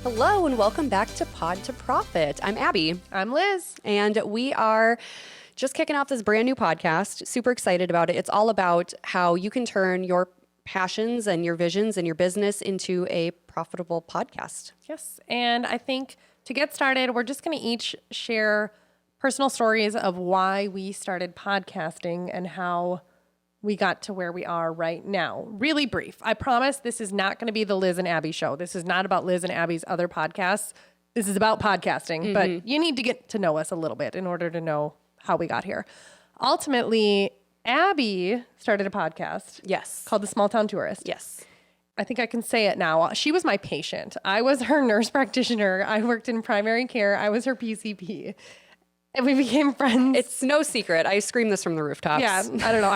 Hello and welcome back to Pod to Profit. I'm Abby. I'm Liz. And we are just kicking off this brand new podcast. Super excited about it. It's all about how you can turn your passions and your visions and your business into a profitable podcast. Yes. And I think to get started, we're just going to each share personal stories of why we started podcasting and how we got to where we are right now. Really brief. I promise this is not going to be the Liz and Abby show. This is not about Liz and Abby's other podcasts. This is about podcasting, but you need to get to know us a little bit in order to know how we got here. Ultimately, Abby started a podcast. Yes. Called The Small Town Tourist. Yes. I think I can say it now. She was my patient. I was her nurse practitioner. I worked in primary care. I was her PCP. And we became friends. It's no secret. I scream this from the rooftops. Yeah, I don't know.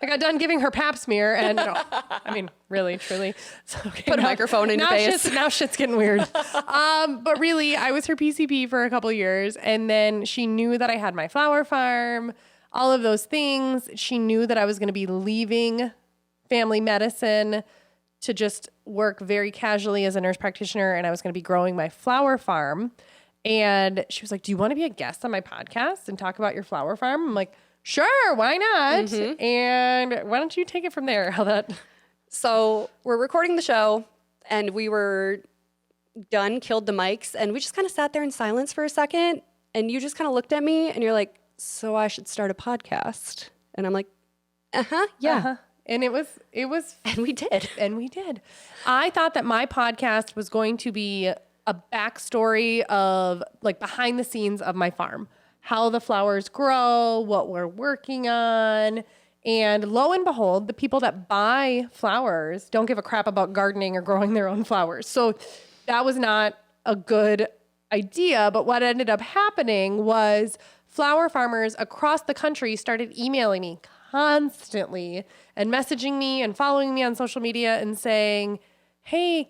I got done giving her pap smear and I mean, really, truly. So, okay, Put a microphone in your face. Now shit's getting weird. But really, I was her PCP for a couple of years. And then she knew that I had my flower farm, all of those things. She knew that I was going to be leaving family medicine to just work very casually as a nurse practitioner. And I was going to be growing my flower farm. And she was like, do you want to be a guest on my podcast and talk about your flower farm? I'm like, sure, why not? And why don't you take it from there? So we're recording the show and we were done, killed the mics, and we just kind of sat there in silence for a second. And you just kind of looked at me and you're like, so I should start a podcast. And I'm like, yeah. And it was, And we did. I thought that my podcast was going to be a backstory of like behind the scenes of my farm, how the flowers grow, what we're working on. And lo and behold, the people that buy flowers don't give a crap about gardening or growing their own flowers. So that was not a good idea. But what ended up happening was flower farmers across the country started emailing me constantly and messaging me and following me on social media and saying, hey,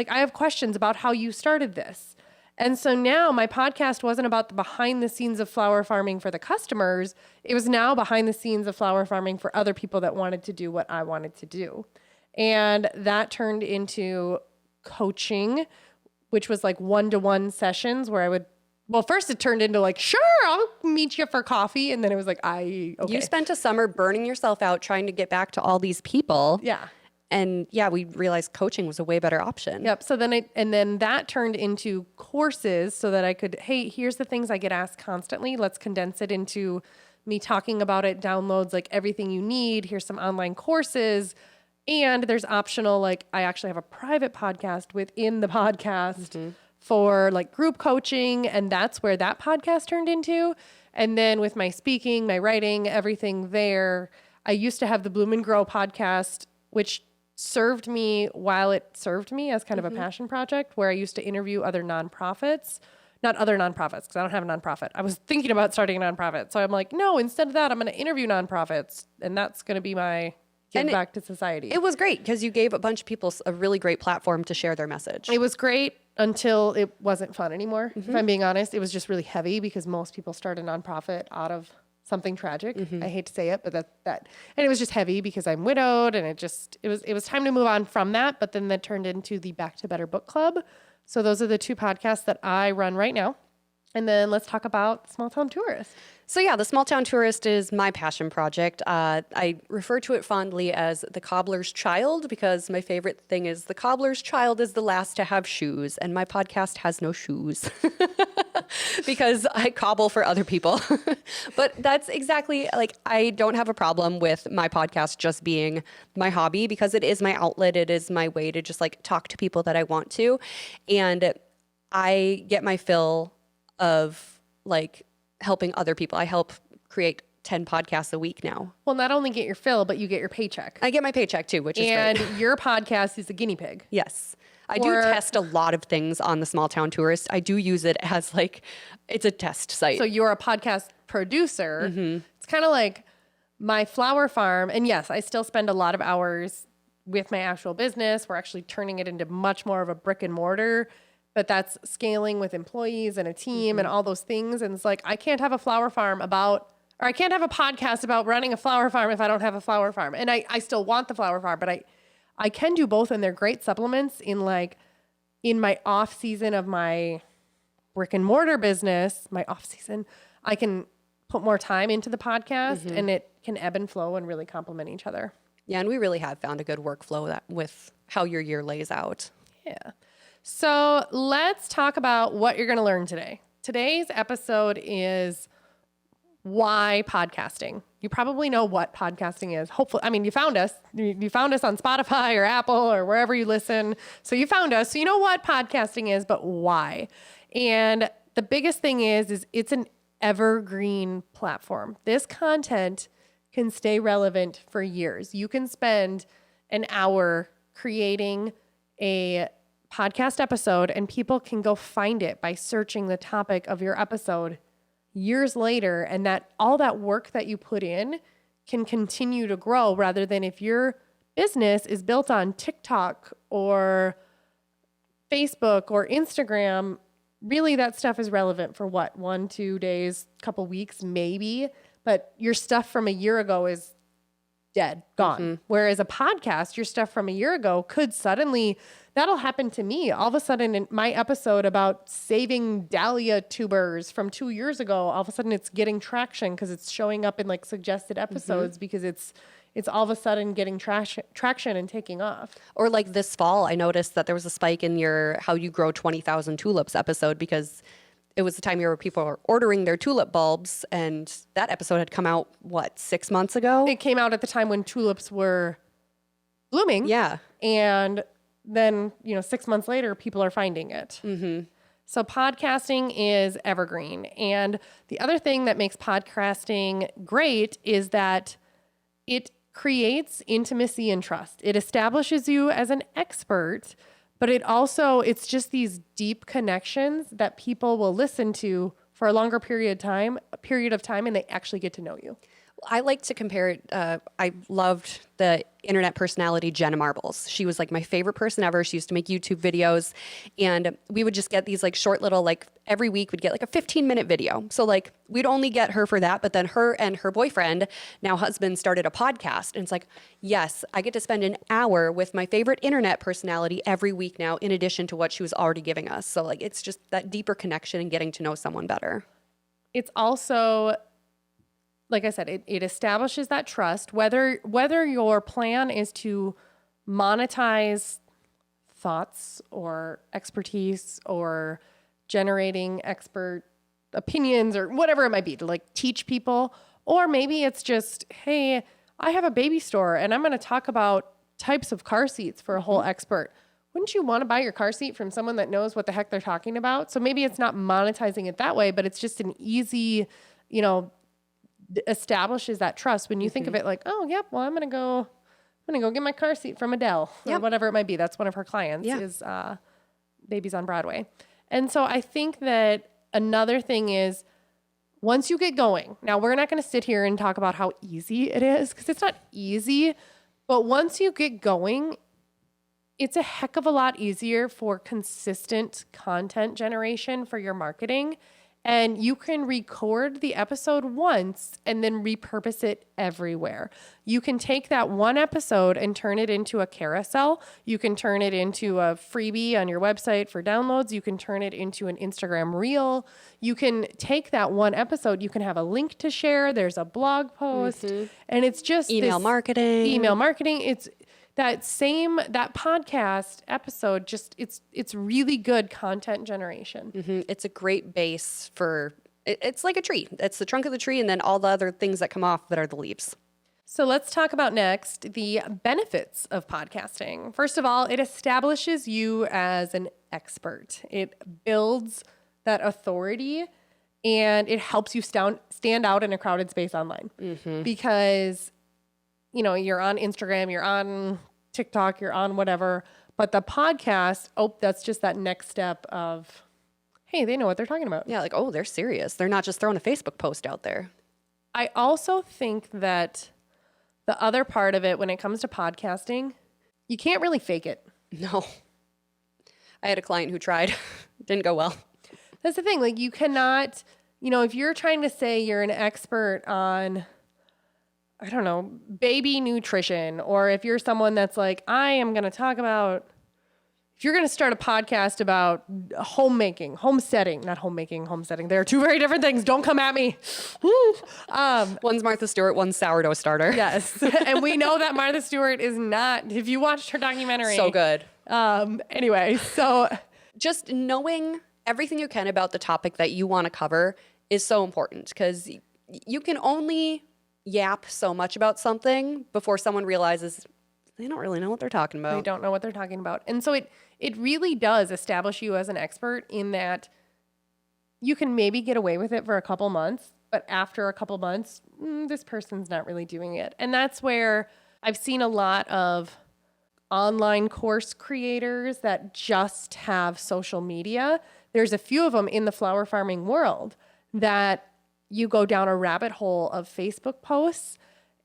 I have questions about how you started this. And so now my podcast wasn't about the behind the scenes of flower farming for the customers. It was now behind the scenes of flower farming for other people that wanted to do what I wanted to do. And that turned into coaching, which was like one-to-one sessions where first it turned into like, sure, I'll meet you for coffee. And then it was like, okay. You spent a summer burning yourself out trying to get back to all these people. Yeah. And yeah, we realized coaching was a way better option. Yep. So then that turned into courses so that I could, hey, here's the things I get asked constantly. Let's condense it into me talking about it, downloads, like everything you need. Here's some online courses. And there's optional, like I actually have a private podcast within the podcast for like group coaching. And that's where that podcast turned into. And then with my speaking, my writing, everything there, I used to have the Bloom and Grow podcast, which served me while it served me as kind of a passion project where I used to interview other nonprofits, not other nonprofits because I don't have a nonprofit. I was thinking about starting a nonprofit. So I'm like, no, instead of that, I'm going to interview nonprofits and that's going to be my give back to society. It was great because you gave a bunch of people a really great platform to share their message. It was great until it wasn't fun anymore. If I'm being honest, it was just really heavy because most people start a nonprofit out of something tragic. I hate to say it, but that, and it was just heavy because I'm widowed and it was time to move on from that. But then that turned into the Back to Better Book Club. So those are the two podcasts that I run right now. And then let's talk about Small Town Tourist. So yeah, the Small Town Tourist is my passion project. I refer to it fondly as the cobbler's child because my favorite thing is the cobbler's child is the last to have shoes, and my podcast has no shoes because I cobble for other people. But that's exactly, like, I don't have a problem with my podcast just being my hobby because it is my outlet. It is my way to just like talk to people that I want to. And I get my fill of like helping other people. I help create 10 podcasts a week now. Well, not only get your fill, but you get your paycheck. I get my paycheck too, which is great. And your podcast is a guinea pig. Yes. I do test a lot of things on the Small Town Tourist. I do use it as like, it's a test site. So you're a podcast producer. It's kind of like my flower farm. And yes, I still spend a lot of hours with my actual business. We're actually turning it into much more of a brick and mortar, but that's scaling with employees and a team and all those things. And it's like, I can't have a flower farm or I can't have a podcast about running a flower farm if I don't have a flower farm. And I still want the flower farm, but I can do both, and they're great supplements in like in my off season of my brick and mortar business, I can put more time into the podcast and it can ebb and flow and really complement each other. Yeah, and we really have found a good workflow with how your year lays out. Yeah. So let's talk about what you're going to learn today. Today's episode is why podcasting. You probably know what podcasting is. Hopefully, I mean, you found us. You found us on Spotify or Apple or wherever you listen. So you found us. So you know what podcasting is, but why? And the biggest thing is it's an evergreen platform. This content can stay relevant for years. You can spend an hour creating a podcast episode and people can go find it by searching the topic of your episode years later, and that all that work that you put in can continue to grow, rather than if your business is built on TikTok or Facebook or Instagram, really that stuff is relevant for what, 1-2 days, couple weeks, maybe, but your stuff from a year ago is dead, gone. Whereas a podcast, your stuff from a year ago could suddenly, that'll happen to me. All of a sudden in my episode about saving dahlia tubers from 2 years ago, all of a sudden it's getting traction because it's showing up in like suggested episodes because it's all of a sudden getting traction and taking off. Or like this fall, I noticed that there was a spike in your How You Grow 20,000 Tulips episode because it was the time where people were ordering their tulip bulbs, and that episode had come out, 6 months ago? It came out at the time when tulips were blooming. Yeah. And then, 6 months later, people are finding it. So podcasting is evergreen. And the other thing that makes podcasting great is that it creates intimacy and trust. It establishes you as an expert, but it's just these deep connections that people will listen to for a longer period of time, and they actually get to know you. I like to compare it. I loved the internet personality Jenna Marbles. She was like my favorite person ever. She used to make YouTube videos, and we would just get these like short little, every week we'd get like a 15-minute video. So like we'd only get her for that, but then her and her boyfriend, now husband, started a podcast. And it's like, yes, I get to spend an hour with my favorite internet personality every week now, in addition to what she was already giving us. So like it's just that deeper connection and getting to know someone better. It's also, like I said, it establishes that trust, whether your plan is to monetize thoughts or expertise or generating expert opinions or whatever it might be to like teach people, or maybe it's just, hey, I have a baby store and I'm going to talk about types of car seats for a whole expert. Wouldn't you want to buy your car seat from someone that knows what the heck they're talking about? So maybe it's not monetizing it that way, but it's just an easy, establishes that trust when you think of it like, oh, yep, well, I'm going to go get my car seat from Adele or whatever it might be. That's one of her clients is Babies on Broadway. And so I think that another thing is once you get going, now we're not going to sit here and talk about how easy it is because it's not easy, but once you get going, it's a heck of a lot easier for consistent content generation for your marketing. And you can record the episode once and then repurpose it everywhere. You can take that one episode and turn it into a carousel. You can turn it into a freebie on your website for downloads. You can turn it into an Instagram reel. You can take that one episode. You can have a link to share. There's a blog post. And it's just Email marketing. It's that podcast episode, just it's really good content generation. It's a great base for, it's like a tree. It's the trunk of the tree and then all the other things that come off that are the leaves. So let's talk about next the benefits of podcasting. First of all, it establishes you as an expert. It builds that authority and it helps you stand out in a crowded space online because you're on Instagram, you're on TikTok, you're on whatever, but the podcast, that's just that next step of, hey, they know what they're talking about. Yeah, like, oh, they're serious. They're not just throwing a Facebook post out there. I also think that the other part of it when it comes to podcasting, you can't really fake it. No. I had a client who tried. Didn't go well. That's the thing. Like you cannot, if you're trying to say you're an expert on, I don't know, baby nutrition, or if you're someone that's like, I am going to talk about, if you're going to start a podcast about homesteading, they're two very different things. Don't come at me. One's Martha Stewart, one's sourdough starter. Yes. And we know that Martha Stewart is not, if you watched her documentary. So good. Anyway, so just knowing everything you can about the topic that you want to cover is so important, because you can only yap so much about something before someone realizes they don't really know what they're talking about. they don't know what they're talking about. And so it really does establish you as an expert in that you can maybe get away with it for a couple months, but after a couple months, this person's not really doing it. And that's where I've seen a lot of online course creators that just have social media. There's a few of them in the flower farming world that you go down a rabbit hole of Facebook posts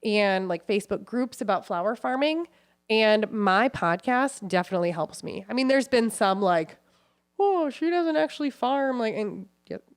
and like Facebook groups about flower farming. And my podcast definitely helps me. I mean, there's been some like, oh, she doesn't actually farm. Like, and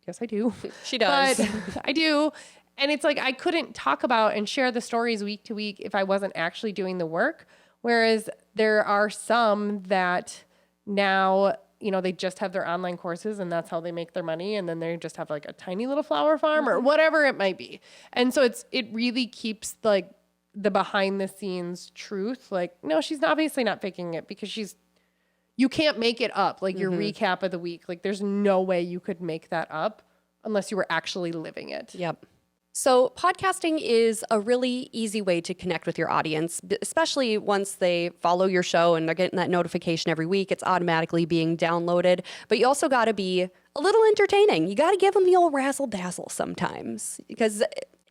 yes, I do. She does. But I do. And it's like, I couldn't talk about and share the stories week to week if I wasn't actually doing the work. Whereas there are some that now, you know, they just have their online courses and that's how they make their money. And then they just have like a tiny little flower farm or whatever it might be. And so it really keeps like the behind the scenes truth. Like, no, she's obviously not faking it, because you can't make it up. Like your recap of the week, like there's no way you could make that up unless you were actually living it. Yep. So podcasting is a really easy way to connect with your audience, especially once they follow your show and they're getting that notification every week. It's automatically being downloaded. But you also got to be a little entertaining. You got to give them the old razzle dazzle sometimes, because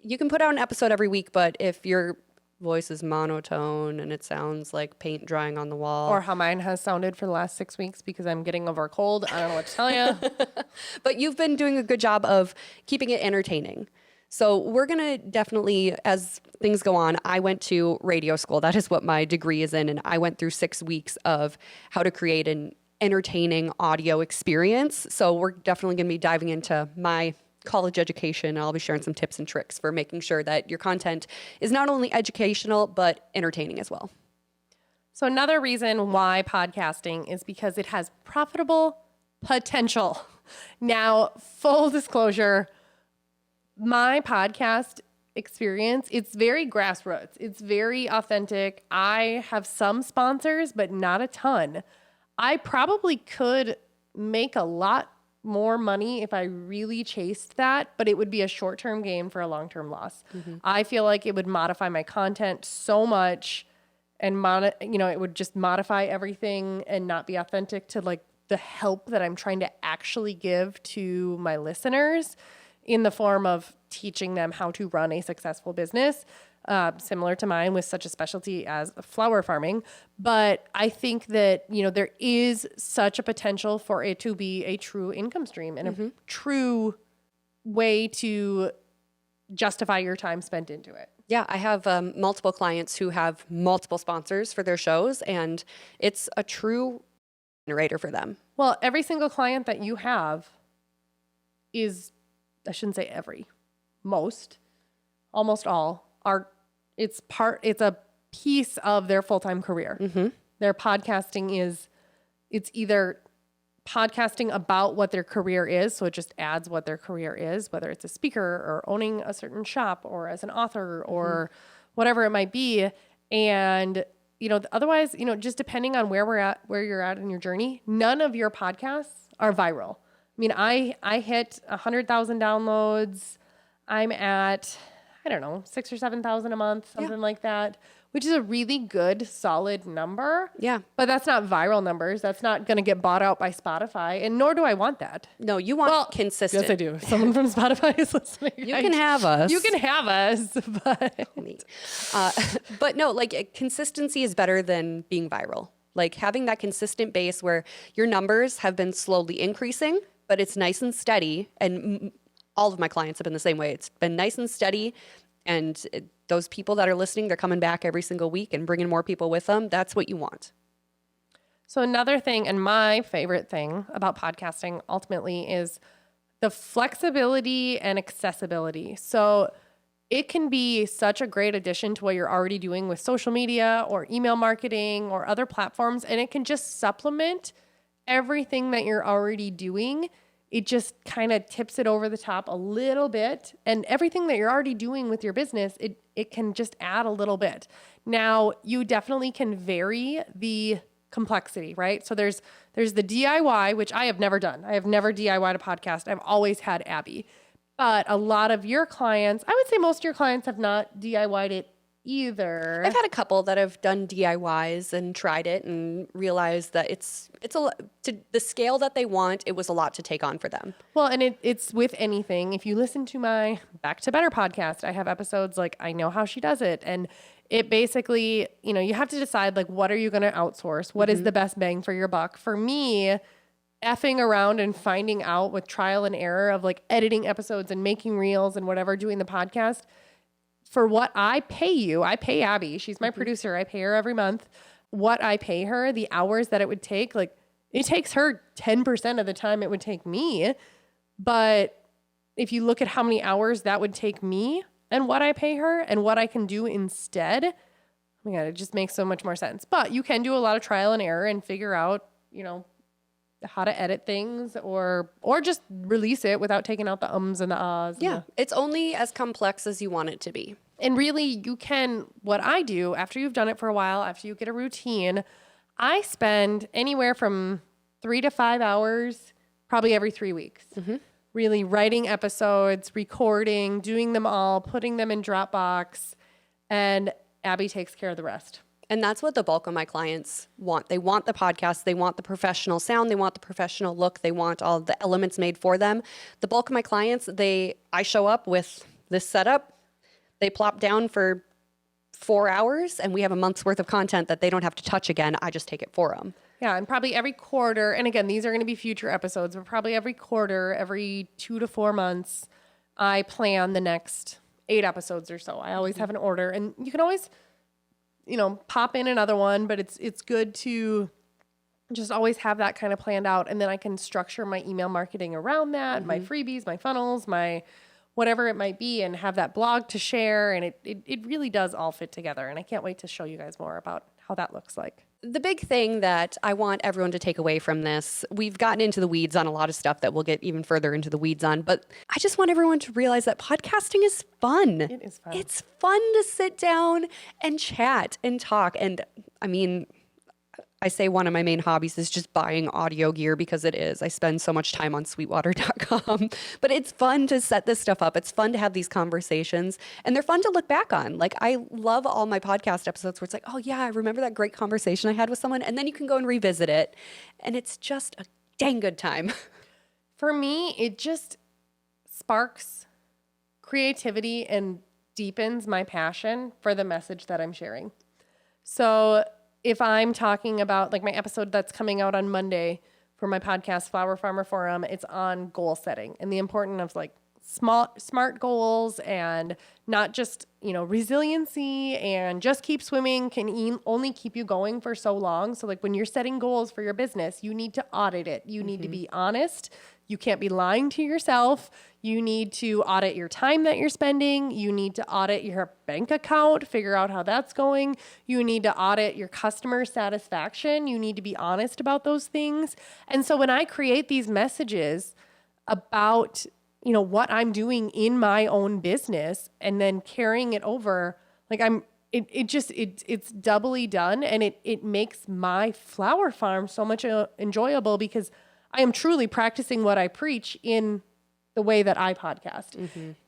you can put out an episode every week, but if your voice is monotone and it sounds like paint drying on the wall, or how mine has sounded for the last 6 weeks because I'm getting over a cold, I don't know what to tell you. But you've been doing a good job of keeping it entertaining. So we're going to definitely, as things go on, I went to radio school. That is what my degree is in. And I went through 6 weeks of how to create an entertaining audio experience. So we're definitely going to be diving into my college education. And I'll be sharing some tips and tricks for making sure that your content is not only educational, but entertaining as well. So another reason why podcasting is because it has profitable potential. Now, full disclosure, my podcast experience, it's very grassroots. It's very authentic. I have some sponsors, but not a ton. I probably could make a lot more money if I really chased that, but it would be a short-term gain for a long-term loss. I feel like it would modify my content so much and it would just modify everything and not be authentic to like the help that I'm trying to actually give to my listeners, in the form of teaching them how to run a successful business, similar to mine with such a specialty as flower farming. But I think that, there is such a potential for it to be a true income stream and a true way to justify your time spent into it. Yeah, I have multiple clients who have multiple sponsors for their shows, and it's a true generator for them. Well, every single client that you have is, I shouldn't say every, almost all it's a piece of their full-time career. Their podcasting it's either podcasting about what their career is. So it just adds what their career is, whether it's a speaker or owning a certain shop or as an author or whatever it might be. And, otherwise, just depending on where you're at in your journey, none of your podcasts are viral. I mean, I hit 100,000 downloads. I'm at, 6,000 or 7,000 a month, something like that, which is a really good, solid number. Yeah. But that's not viral numbers. That's not going to get bought out by Spotify, and nor do I want that. No, you want consistent. Yes, I do. Someone from Spotify is listening. You can have us. You can have us, but... But no, consistency is better than being viral. Like having that consistent base where your numbers have been slowly increasing, but it's nice and steady. And all of my clients have been the same way. It's been nice and steady. And those people that are listening, they're coming back every single week and bringing more people with them. That's what you want. So another thing, and my favorite thing about podcasting ultimately, is the flexibility and accessibility. So it can be such a great addition to what you're already doing with social media or email marketing or other platforms. And it can just supplement everything that you're already doing. It just kind of tips it over the top a little bit. And everything that you're already doing with your business, it can just add a little bit. Now, you definitely can vary the complexity, right? So there's the DIY, which I have never done. I have never DIY'd a podcast. I've always had Abbey. But a lot of your clients, I would say most of your clients have not DIY'd it either. I've had a couple that have done DIYs and tried it and realized that it's a lot to the scale that they want. It was a lot to take on for them. Well, and it's with anything. If you listen to my Back to Better podcast, I have episodes like I Know How She Does It. And it basically, you have to decide like, what are you going to outsource? What is the best bang for your buck? For me, effing around and finding out with trial and error of like editing episodes and making reels and whatever, doing the podcast, for what I pay Abbey. She's my producer. I pay her every month. What I pay her, the hours that it would take, like it takes her 10% of the time it would take me. But if you look at how many hours that would take me and what I pay her and what I can do instead, oh my God, it just makes so much more sense. But you can do a lot of trial and error and figure out, how to edit things or just release it without taking out the ums and the ahs. Yeah. It's only as complex as you want it to be. And really you can, what I do after you've done it for a while, after you get a routine, I spend anywhere from 3 to 5 hours, probably every 3 weeks, really writing episodes, recording, doing them all, putting them in Dropbox, and Abbey takes care of the rest. And that's what the bulk of my clients want. They want the podcast. They want the professional sound. They want the professional look. They want all the elements made for them. The bulk of my clients, I show up with this setup. They plop down for 4 hours and we have a month's worth of content that they don't have to touch again. I just take it for them. Yeah. And probably every quarter, and again, these are going to be future episodes, but probably every quarter, every 2 to 4 months, I plan the next 8 episodes or so. I always have an order, and you can always pop in another one, but it's good to just always have that kind of planned out. And then I can structure my email marketing around that, my freebies, my funnels, my whatever it might be, and have that blog to share. And it really does all fit together. And I can't wait to show you guys more about how that looks like. The big thing that I want everyone to take away from this, we've gotten into the weeds on a lot of stuff that we'll get even further into the weeds on, but I just want everyone to realize that podcasting is fun. It is fun. It's fun to sit down and chat and talk. And I mean, I say one of my main hobbies is just buying audio gear because it is. I spend so much time on sweetwater.com, but it's fun to set this stuff up. It's fun to have these conversations, and they're fun to look back on. Like, I love all my podcast episodes where it's like, oh yeah, I remember that great conversation I had with someone, and then you can go and revisit it, and it's just a dang good time. For me, it just sparks creativity and deepens my passion for the message that I'm sharing. So if I'm talking about like my episode that's coming out on Monday for my podcast, Flower Farmer Forum, it's on goal setting and the importance of like smart goals, and not just, resiliency and just keep swimming can only keep you going for so long. So like when you're setting goals for your business, you need to audit it. You need to be honest. You can't be lying to yourself. You need to audit your time that you're spending. You need to audit your bank account, figure out how that's going. You need to audit your customer satisfaction. You need to be honest about those things. And so when I create these messages about, what I'm doing in my own business and then carrying it over, like it's doubly done. And it makes my flower farm so much enjoyable because I am truly practicing what I preach in the way that I podcast.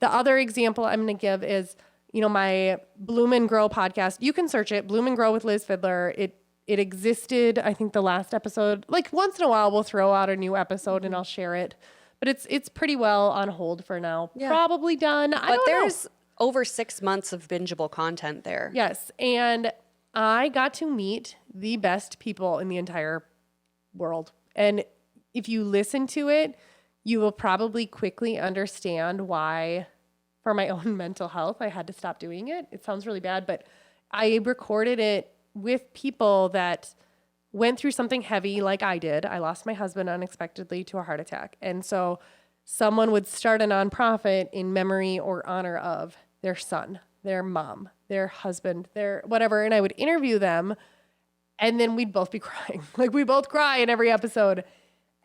The other example I'm going to give is, my Bloom and Grow podcast. You can search it, Bloom and Grow with Liz Fiddler. It existed, I think the last episode, like once in a while we'll throw out a new episode and I'll share it, but it's pretty well on hold for now. Yeah. Probably done. I don't know. There's over 6 months of bingeable content there. Yes. And I got to meet the best people in the entire world. And if you listen to it, you will probably quickly understand why, for my own mental health, I had to stop doing it. It sounds really bad, but I recorded it with people that went through something heavy like I did. I lost my husband unexpectedly to a heart attack. And so someone would start a nonprofit in memory or honor of their son, their mom, their husband, their whatever. And I would interview them and then we'd both be crying. Like we both cry in every episode.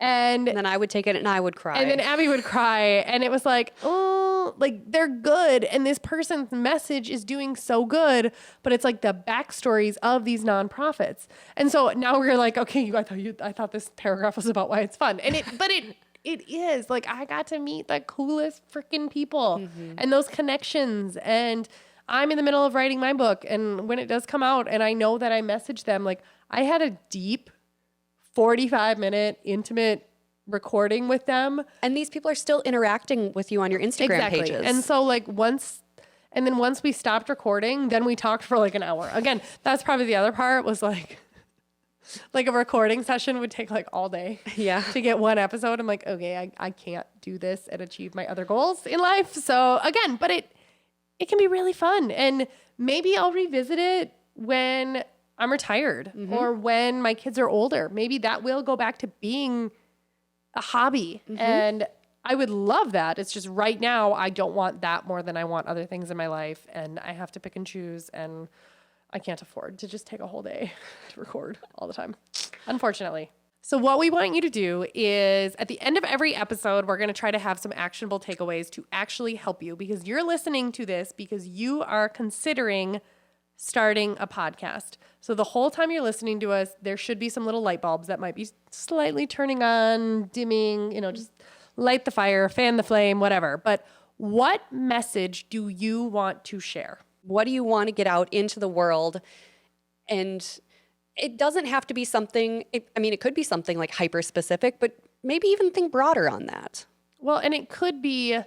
And then I would take it and I would cry. And then Abby would cry. And it was like, oh, like they're good. And this person's message is doing so good. But it's like the backstories of these nonprofits. And so now we're like, okay, I thought this paragraph was about why it's fun. And it is. Like I got to meet the coolest freaking people and those connections. And I'm in the middle of writing my book. And when it does come out and I know that I message them, like I had a deep 45-minute intimate recording with them. And these people are still interacting with you on your Instagram pages. And so like once we stopped recording, then we talked for like an hour. Again, that's probably the other part was like a recording session would take like all day to get one episode. I'm like, okay, I can't do this and achieve my other goals in life. So again, but it can be really fun. And maybe I'll revisit it when I'm retired or when my kids are older. Maybe that will go back to being a hobby. And I would love that. It's just right now, I don't want that more than I want other things in my life. And I have to pick and choose. And I can't afford to just take a whole day to record all the time, unfortunately. So what we want you to do is at the end of every episode, we're going to try to have some actionable takeaways to actually help you because you're listening to this because you are considering starting a podcast. So the whole time you're listening to us, there should be some little light bulbs that might be slightly turning on, dimming, just light the fire, fan the flame, whatever. But what message do you want to share? What do you want to get out into the world? And it doesn't have to be something, it could be something like hyper specific, but maybe even think broader on that. Well, and it could be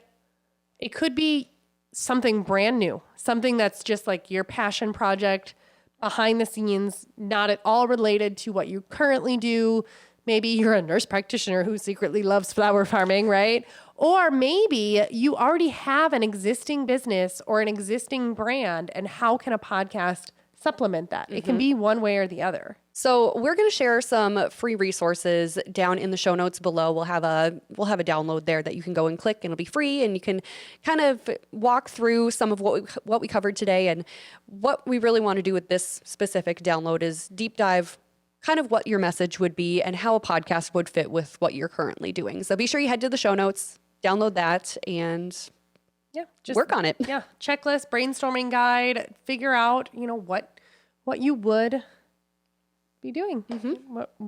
something brand new, something that's just like your passion project behind the scenes, not at all related to what you currently do. Maybe you're a nurse practitioner who secretly loves flower farming, right? Or maybe you already have an existing business or an existing brand, and how can a podcast supplement that? It can be one way or the other. So we're going to share some free resources down in the show notes below. We'll have a download there that you can go and click, and it'll be free, and you can kind of walk through some of what we covered today. And what we really want to do with this specific download is deep dive kind of what your message would be and how a podcast would fit with what you're currently doing. So be sure you head to the show notes, download that, and just work on it. Yeah, checklist, brainstorming guide, figure out, what you would be doing.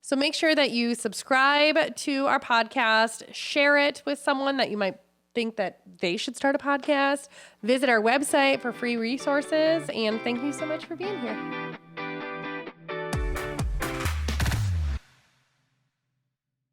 So make sure that you subscribe to our podcast, share it with someone that you might think that they should start a podcast, visit our website for free resources, and thank you so much for being here.